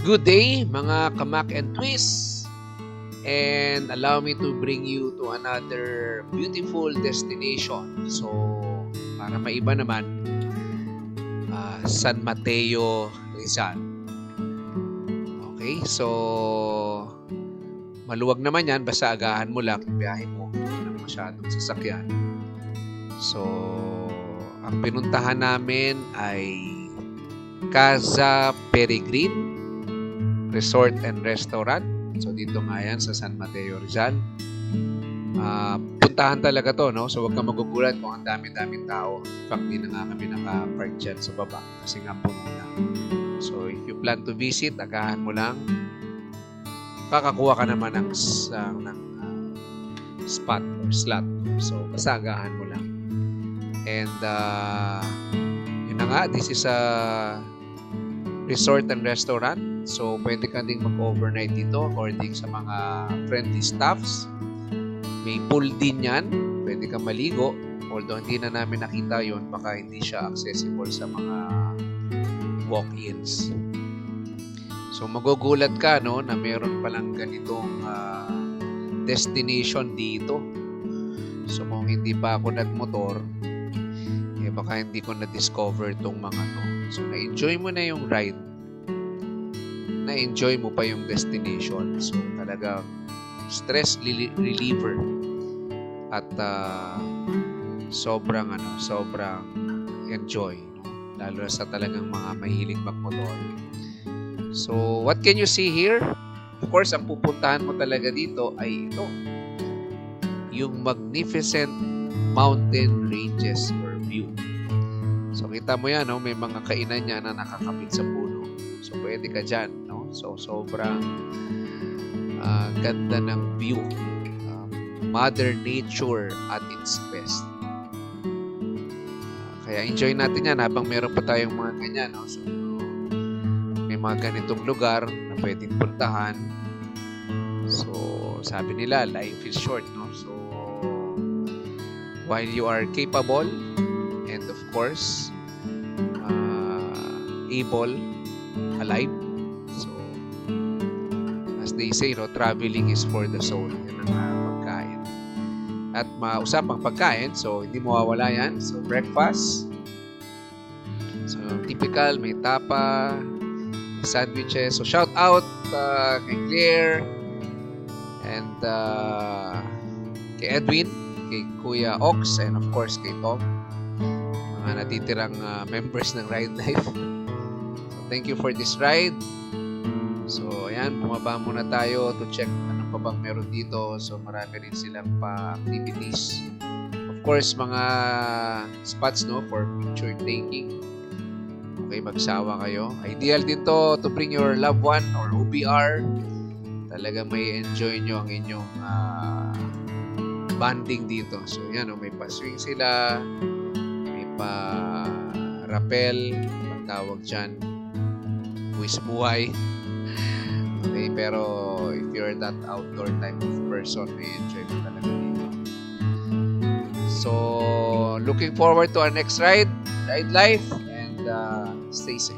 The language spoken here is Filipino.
Good day mga kamak and twist, and allow me to bring you to another beautiful destination. So para maiba naman, San Mateo, Rizal. Okay, so maluwag naman yan, basta agahan mo lang yung biyahe mo, walang masyadong sasakyan. So ang pinuntahan namin ay Casa Peregrine Resort and Restaurant. So dito nga yan sa San Mateo, Rizal. Puntahan talaga to, no? So huwag kang magugulat kung ang dami-daming tao. In fact, di na nga kami naka-park dyan sa baba kasi nga puno na. So if you plan to visit, agahan mo lang. Kakakuha ka naman ng spot or slot. So basta agahan mo lang. And yun na nga, this is a resort and restaurant. So, pwede ka ding mag-overnight dito according sa mga friendly staffs. May pool din yan. Pwede ka maligo. Although hindi na namin nakita yon, baka hindi siya accessible sa mga walk-ins. So, magugulat ka, no, na meron palang ganitong destination dito. So, kung hindi pa ako nagmotor, baka hindi ko na-discover itong mga to. So, na-enjoy mo na yung ride. Na-enjoy mo pa yung destination. So, talagang stress reliever. At sobrang enjoy. No? Lalo na sa talagang mga mahilig magmotor. So, what can you see here? Of course, ang pupuntahan mo talaga dito ay ito. Yung magnificent mountain ranges or view. So, kita mo yan, no? May mga kainan niya na nakakapit sa puno. So, pwede ka dyan, no? So, sobrang ganda ng view. Mother Nature at its best. Kaya enjoy natin yan habang meron pa tayong mga ganyan, no? So, may mga ganitong lugar na pwedeng puntahan. So, sabi nila, life is short, no? So, while you are capable and of course able, alive, so as they say, no, traveling is for the soul. Yan ang pagkain. At mausapang pagkain, so hindi mawawala yan. So breakfast, so typical, may tapa, may sandwiches. So shout out kay Claire and kay Edwin, kay Kuya Ox, and of course kay Tom, mga natitirang members ng Ride Life. So, thank you for this ride. So ayan, bumaba muna tayo to check ano pa bang meron dito. So marami rin silang pa-activities. Of course, mga spots, no, for picture taking. Okay, magsawa kayo. Ideal din to bring your loved one or OBR. Talaga may enjoy nyo ang inyong bonding dito. So yan, may pa-swing sila, may pa-rappel, tawag dyan, buwis buhay. Okay, pero if you're that outdoor type of person, may enjoy mo talaga dito. So looking forward to our next ride life, and stay safe.